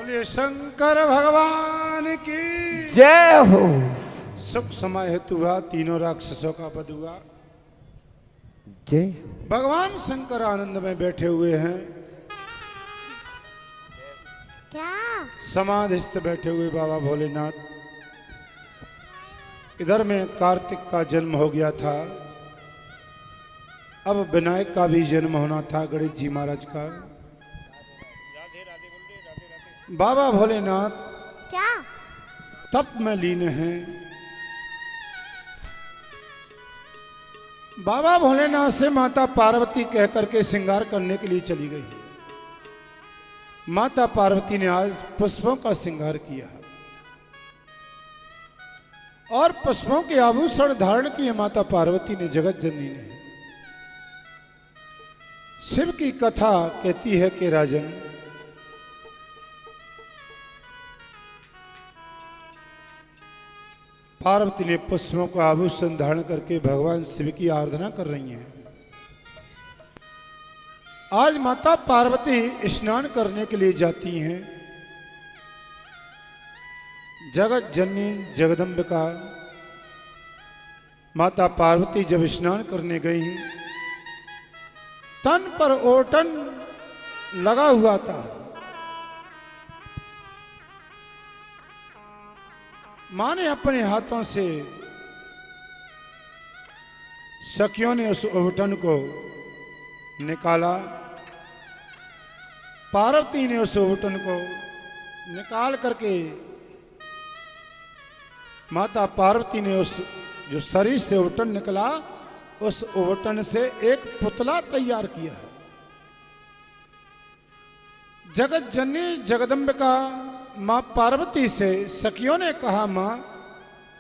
बोलिए शंकर भगवान की जय हो। सुख समय हेतु हुआ, तीनों राक्षसों का वध हुआ। जय भगवान शंकर आनंद में बैठे हुए हैं। क्या? समाधिस्थ बैठे हुए बाबा भोलेनाथ। इधर में कार्तिक का जन्म हो गया था, अब विनायक का भी जन्म होना था, गणेश जी महाराज का। बाबा भोलेनाथ क्या? तप में लीन हैं। बाबा भोलेनाथ से माता पार्वती कहकर के श्रृंगार करने के लिए चली गई। माता पार्वती ने आज पुष्पों का श्रृंगार किया और पुष्पों के आभूषण धारण किए माता पार्वती ने, जगत जननी ने। शिव की कथा कहती है कि राजन, पार्वती ने पुष्पों का आभूषण धारण करके भगवान शिव की आराधना कर रही हैं। आज माता पार्वती स्नान करने के लिए जाती हैं। जगत जननी जगदम्बिका माता पार्वती जब स्नान करने गई, तन पर ओटन लगा हुआ था। मां ने अपने हाथों से, सखियों ने उस ओटन को निकाला। पार्वती ने उस ओटन को निकाल करके माता पार्वती ने उस जो शरीर से ओटन निकला, उस ओटन से एक पुतला तैयार किया। जगत जननी जगदम्बिका मां पार्वती से सखियों ने कहा, मां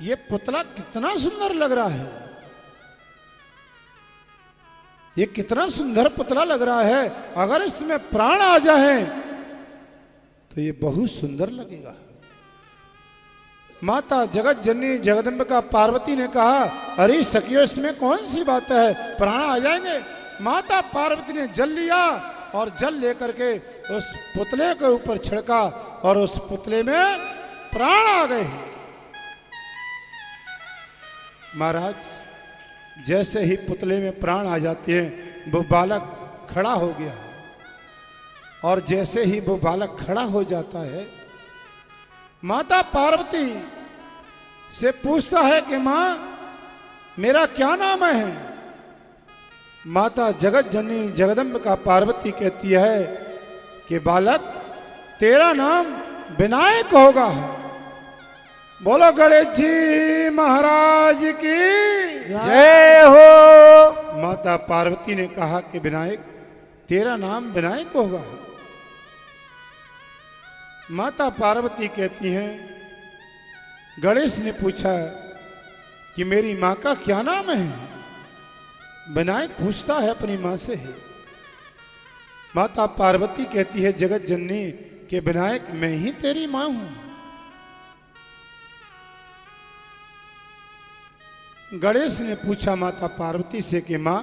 ये पुतला कितना सुंदर लग रहा है, ये कितना सुंदर पुतला लग रहा है, अगर इसमें प्राण आ जाए तो ये बहुत सुंदर लगेगा। माता जगत जननी जगदम्बिका पार्वती ने कहा, अरे सखियों इसमें कौन सी बात है, प्राण आ जाएंगे। माता पार्वती ने जल लिया और जल लेकर के उस पुतले के ऊपर छिड़का और उस पुतले में प्राण आ गए। महाराज, जैसे ही पुतले में प्राण आ जाते हैं, वो बालक खड़ा हो गया और जैसे ही वो बालक खड़ा हो जाता है, माता पार्वती से पूछता है कि मां मेरा क्या नाम है। माता जगत जननी जगदम्बिका पार्वती कहती है कि बालक तेरा नाम विनायक होगा। बोलो गणेश जी महाराज की जय हो। माता पार्वती ने कहा कि विनायक तेरा नाम विनायक होगा। माता पार्वती कहती हैं, गणेश ने पूछा कि मेरी मां का क्या नाम है। विनायक पूछता है अपनी मां से। माता पार्वती कहती है जगत जननी कि विनायक मैं ही तेरी मां हूं। गणेश ने पूछा माता पार्वती से कि मां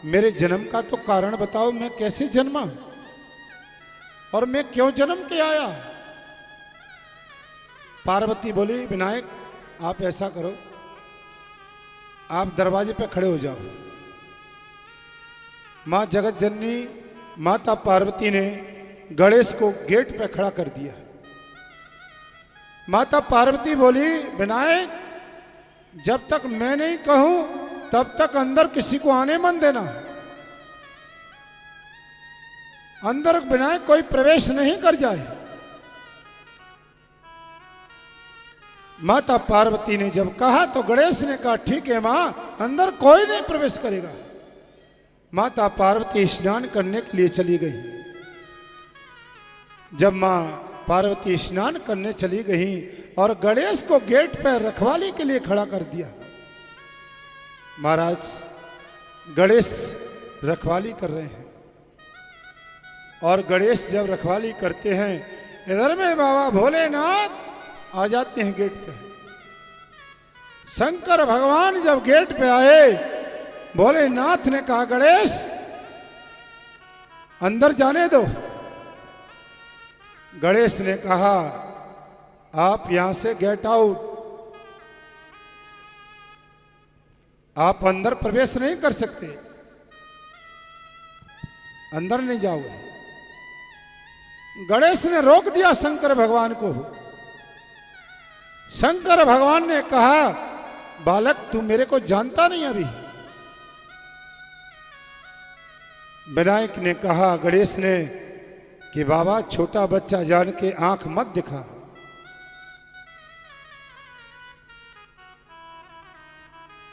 मेरे जन्म का तो कारण बताओ, मैं कैसे जन्मा और मैं क्यों जन्म के आया। पार्वती बोली, विनायक आप ऐसा करो, आप दरवाजे पे खड़े हो जाओ। मां जगत जननी माता पार्वती ने गणेश को गेट पे खड़ा कर दिया। माता पार्वती बोली, विनायक जब तक मैं नहीं कहूं तब तक अंदर किसी को आने मत देना। अंदर विनायक कोई प्रवेश नहीं कर जाए। माता पार्वती ने जब कहा तो गणेश ने कहा, ठीक है मां, अंदर कोई नहीं प्रवेश करेगा। माता पार्वती स्नान करने के लिए चली गई। जब मां पार्वती स्नान करने चली गई और गणेश को गेट पर रखवाली के लिए खड़ा कर दिया। महाराज, गणेश रखवाली कर रहे हैं और गणेश जब रखवाली करते हैं, इधर में बाबा भोलेनाथ आ जाते हैं गेट पे। शंकर भगवान जब गेट पे आए, भोलेनाथ ने कहा, गणेश अंदर जाने दो। गणेश ने कहा, आप यहां से गेट आउट, आप अंदर प्रवेश नहीं कर सकते, अंदर नहीं जाओगे। गणेश ने रोक दिया शंकर भगवान को। शंकर भगवान ने कहा, बालक तू मेरे को जानता नहीं अभी। विनायक ने कहा गणेश ने कि बाबा छोटा बच्चा जान के आंख मत दिखा।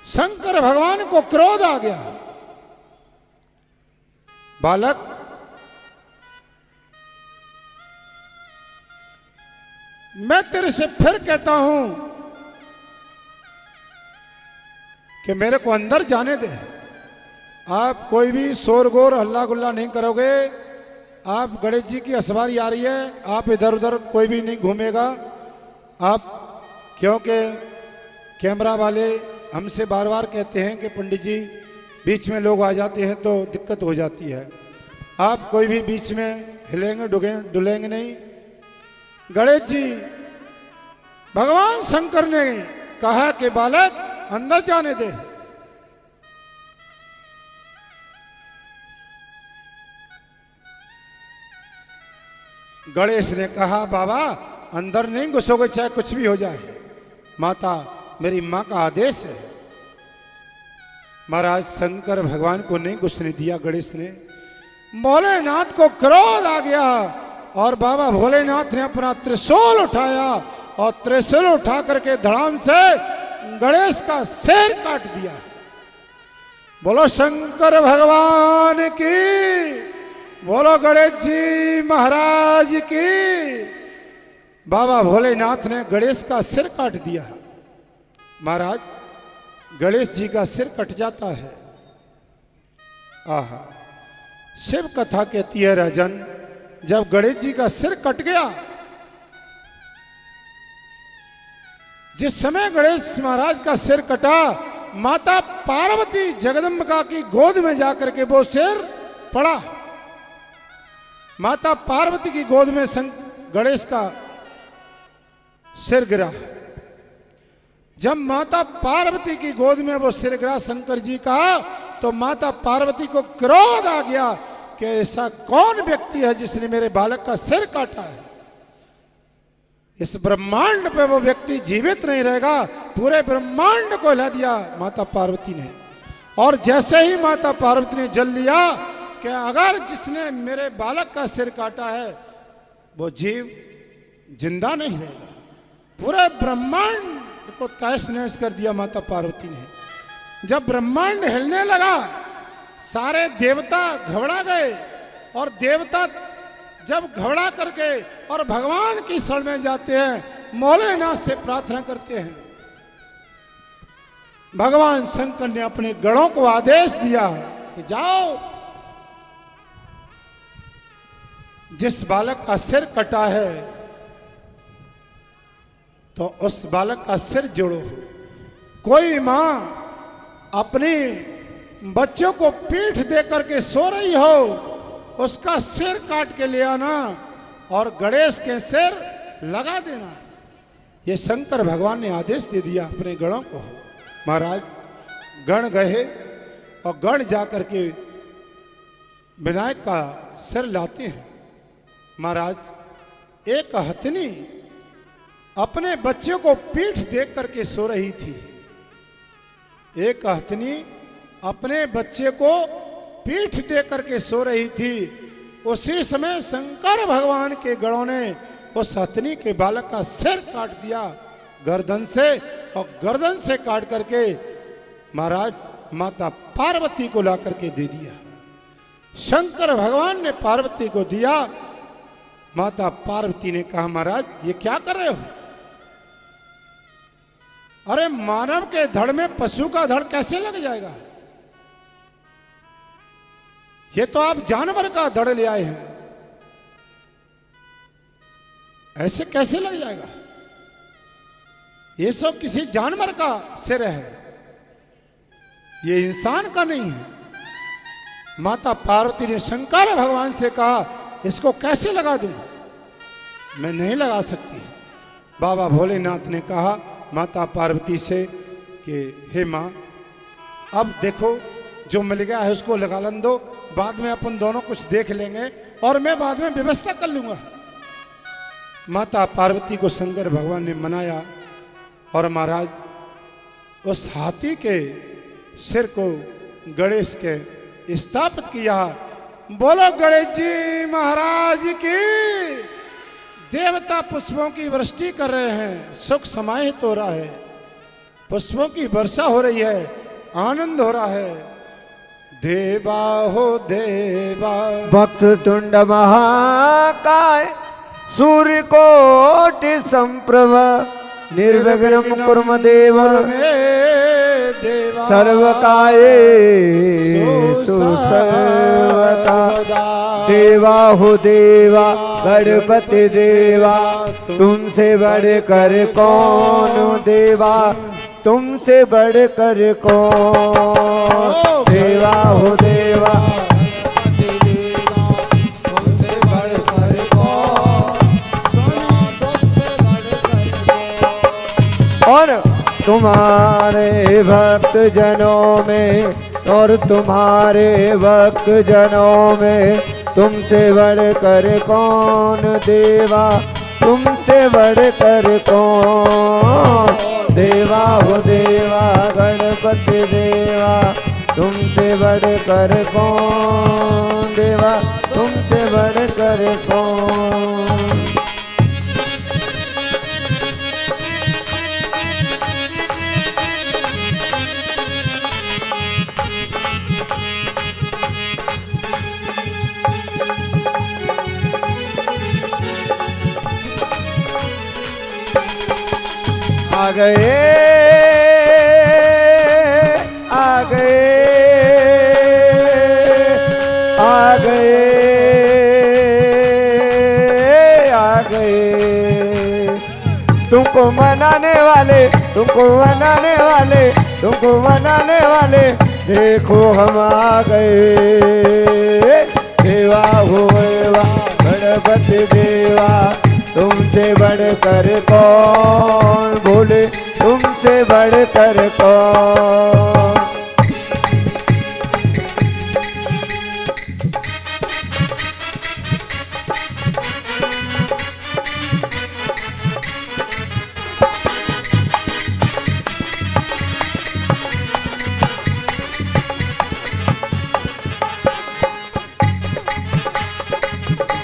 शंकर भगवान को क्रोध आ गया। बालक मैं तेरे से फिर कहता हूं कि मेरे को अंदर जाने दे। आप कोई भी शोरगोर हल्ला गुल्ला नहीं करोगे। आप गणेश जी की असवारी आ रही है, आप इधर उधर कोई भी नहीं घूमेगा। आप क्योंकि कैमरा वाले हमसे बार बार कहते हैं कि पंडित जी बीच में लोग आ जाते हैं तो दिक्कत हो जाती है। आप कोई भी बीच में हिलेंगे डुलेंगे नहीं। गणेश जी भगवान शंकर ने कहा कि बालक अंदर जाने दे। गणेश ने कहा बाबा अंदर नहीं घुसोगे चाहे कुछ भी हो जाए, माता मेरी मां का आदेश है। महाराज शंकर भगवान को नहीं घुसने दिया गणेश ने। भोलेनाथ को क्रोध आ गया और बाबा भोलेनाथ ने अपना त्रिशूल उठाया और त्रिशूल उठा करके धड़ाम से गणेश का सिर काट दिया। बोलो शंकर भगवान की, बोलो गणेश जी महाराज की। बाबा भोलेनाथ ने गणेश का सिर काट दिया। महाराज गणेश जी का सिर कट जाता है। आहा, शिव कथा कहती है राजन, जब गणेश जी का सिर कट गया, जिस समय गणेश महाराज का सिर कटा, माता पार्वती जगदम्बिका की गोद में जाकर के वो सिर पड़ा। माता पार्वती की गोद में गणेश का सिर गिरा। जब माता पार्वती की गोद में वो सिर गिरा शंकर जी का, तो माता पार्वती को क्रोध आ गया कि ऐसा कौन व्यक्ति है जिसने मेरे बालक का सिर काटा है। इस ब्रह्मांड पे वो व्यक्ति जीवित नहीं रहेगा। पूरे ब्रह्मांड को हिला दिया माता पार्वती ने। और जैसे ही माता पार्वती ने जल लिया कि अगर जिसने मेरे बालक का सिर काटा है वो जीव जिंदा नहीं रहेगा। पूरे ब्रह्मांड को तहस नहस कर दिया माता पार्वती ने। जब ब्रह्मांड हिलने लगा, सारे देवता घबरा गए और देवता जब घबरा करके और भगवान की शरण में जाते हैं, भोलेनाथ से प्रार्थना करते हैं। भगवान शंकर ने अपने गणों को आदेश दिया कि जाओ, जिस बालक का सिर कटा है तो उस बालक का सिर जोड़ो। कोई मां अपने बच्चों को पीठ दे करके सो रही हो, उसका सिर काट के ले आना और गणेश के सिर लगा देना। ये शंकर भगवान ने आदेश दे दिया अपने गणों को। महाराज गण गए और गण जाकर के विनायक का सिर लाते हैं। महाराज एक हथनी अपने बच्चे को पीठ देख करके सो रही थी। एक हथनी अपने बच्चे को पीठ दे करके सो रही थी। उसी समय शंकर भगवान के गणों ने उस हथनी के बालक का सिर काट दिया गर्दन से, और गर्दन से काट करके महाराज माता पार्वती को ला करके दे दिया। शंकर भगवान ने पार्वती को दिया। माता पार्वती ने कहा महाराज ये क्या कर रहे हो? अरे मानव के धड़ में पशु का धड़ कैसे लग जाएगा? ये तो आप जानवर का धड़ ले आए हैं, ऐसे कैसे लग जाएगा? ये सब किसी जानवर का सिर है, ये इंसान का नहीं है। माता पार्वती ने शंकर भगवान से कहा इसको कैसे लगा दूं? मैं नहीं लगा सकती। बाबा भोलेनाथ ने कहा माता पार्वती से कि हे माँ, अब देखो जो मिल गया है उसको लगा लन दो, बाद में अपन दोनों कुछ देख लेंगे और मैं बाद में व्यवस्था कर लूँगा। माता पार्वती को शंकर भगवान ने मनाया और महाराज उस हाथी के सिर को गणेश के स्थापित किया। बोलो गणेश जी महाराज की। देवता पुष्पों की वृष्टि कर रहे हैं, सुख समाहित हो रहा है, पुष्पों की वर्षा हो रही है, आनंद हो रहा है। देवा हो देवा, भक्त तुंड महाकाय, सूर्य कोटि संप्रभ, निर्विघ्नं कुरु देव देवा सर्वकाये सर्वदा। देवा हो देवा, गणपति देवा, तुमसे बढ़कर कौन देवा, तुमसे बढ़कर कौन। देवा हो देवा, और तुम्हारे भक्त जनों में, और तुम्हारे भक्त जनों में, तुमसे बढ़कर कौन देवा, तुमसे बढ़कर कौन। देवा हो देवा, गणपति देवा, तुमसे बढ़कर कौन देवा, तुमसे बढ़कर कौन। आ गए, आ गए, आ गए, आ गए। तुमको मनाने वाले, तुमको मनाने वाले, तुमको मनाने वाले, देखो हम आ गए। देवा हो देवा, गणपति देवा, तुमसे बढ़कर कौन बोले, तुमसे बढ़कर कौन।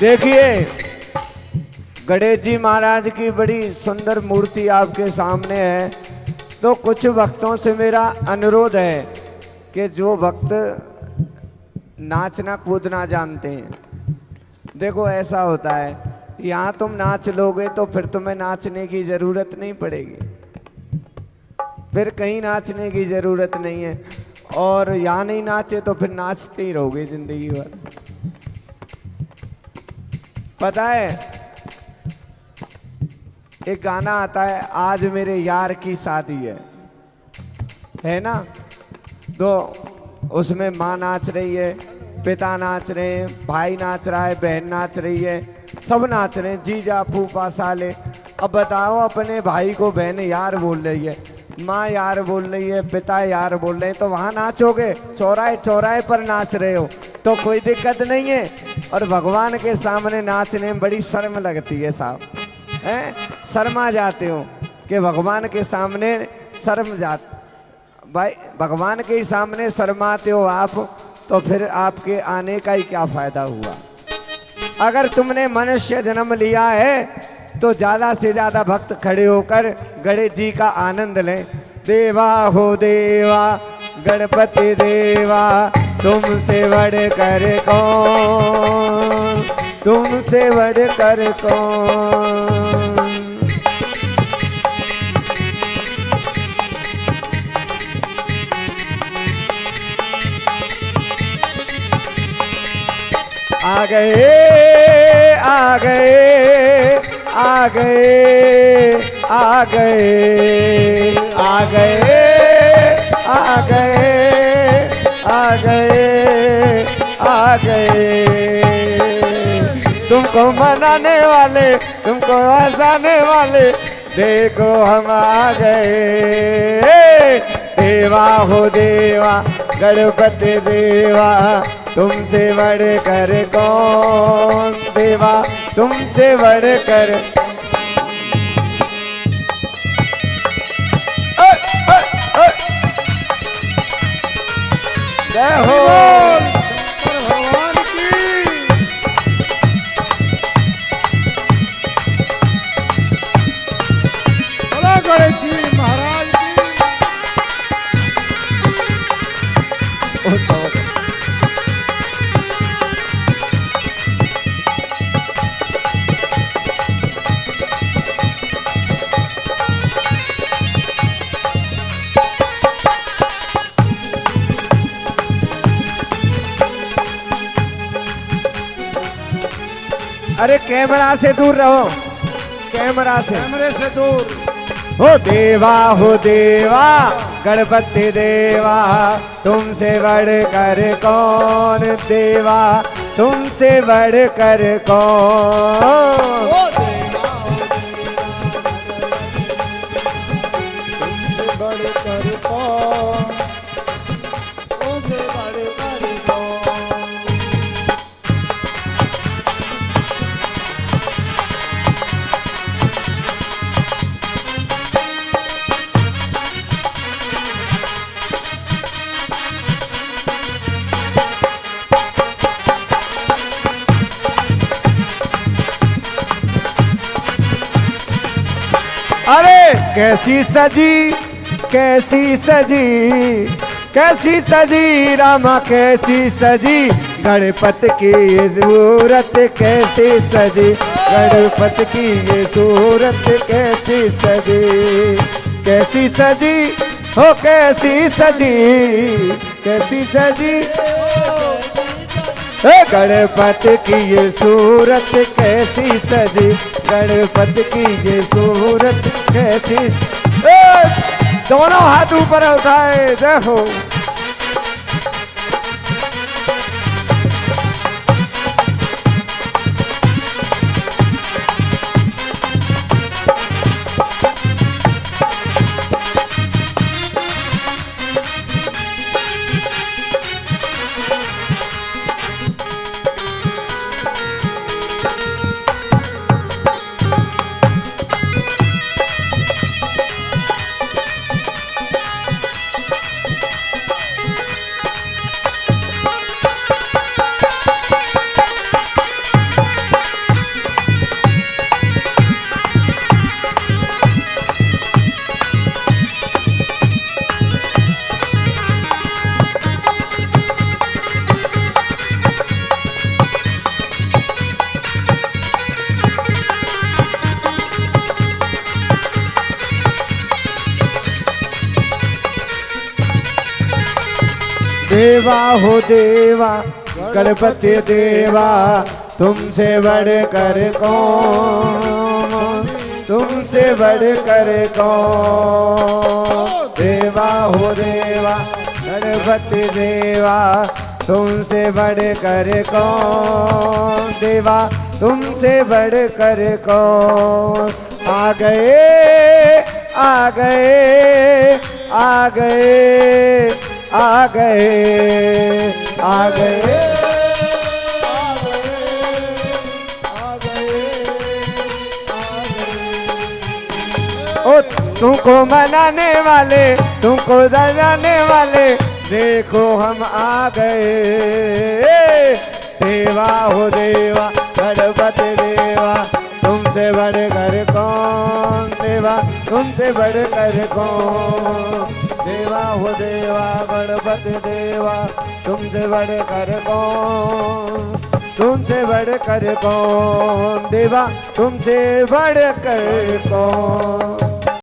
देखिए गणेश जी महाराज की बड़ी सुंदर मूर्ति आपके सामने है। तो कुछ भक्तों से मेरा अनुरोध है कि जो भक्त नाचना कूदना जानते हैं, देखो ऐसा होता है, यहाँ तुम नाच लोगे तो फिर तुम्हें नाचने की ज़रूरत नहीं पड़ेगी, फिर कहीं नाचने की ज़रूरत नहीं है। और यहाँ नहीं नाचे तो फिर नाचते ही रहोगे जिंदगी भर। पता एक गाना आता है, आज मेरे यार की शादी है ना। तो उसमें माँ नाच रही है, पिता नाच रहे हैं, भाई नाच रहा है, बहन नाच रही है, सब नाच रहे हैं, जीजा फूफा साले। अब बताओ अपने भाई को बहन यार बोल रही है, माँ यार बोल रही है, पिता यार बोल रहे हैं, तो वहाँ नाचोगे? चौराहे चौराहे पर नाच रहे हो तो कोई दिक्कत नहीं है। और भगवान के सामने नाचने में बड़ी शर्म लगती है साहब, हैं? शर्मा जाते हो कि भगवान के सामने शर्म भाई भगवान के सामने शर्माते हो आप, तो फिर आपके आने का ही क्या फायदा हुआ। अगर तुमने मनुष्य जन्म लिया है तो ज़्यादा से ज़्यादा भक्त खड़े होकर गणेश जी का आनंद लें। देवा हो देवा, गणपति देवा, तुमसे बढ़कर कौन, तुमसे बढ़कर कौन। आ गए, आ गए, आ गए, आ गए, आ गए, आ गए, आ गए, आ गए। तुमको मनाने वाले, तुमको हंसाने वाले देखो हम आ गए। देवा हो देवा गणपति देवा तुमसे बढ़कर कौन देवा तुमसे बढ़कर जय हो शंकर भगवान की। बोलो गणेश जी महाराज की। अरे कैमरा से दूर रहो, कैमरा से। कैमरे से दूर। हो देवा गणपति देवा तुमसे बढ़कर कौन देवा तुमसे बढ़कर कौन। तुमसे बढ़कर कौन। तुमसे बढ़कर कौन। अरे कैसी सजी कैसी सजी कैसी सजी रामा कैसी सजी गणपति की ये सूरत कैसी सजी गणपति की ये सूरत कैसी सजी कैसी सजी हो कैसी सजी कैसी सजी गणपति की ये सूरत कैसी सजी गणपति की ये सूरत कैसी। दोनों हाथ ऊपर उठाए देखो। देवा हो देवा गणपति देवा तुमसे बढ़कर कौन तुमसे बढ़कर कौन। देवा हो देवा गणपति देवा तुमसे बढ़कर कौन देवा तुमसे बढ़कर कौन। आ गए आ गए आ गए आ गए आ गए ओ तुमको मनाने वाले तुमको दर्शाने वाले देखो हम आ गए। देवा हो देवा गणपति देवा तुमसे बढ़कर कौन देवा तुमसे बढ़कर कौन। देवा हो देवा गणपति देवा तुमसे बढ़कर कौन तुमसे बढ़कर कौन देवा तुमसे बढ़कर कौन।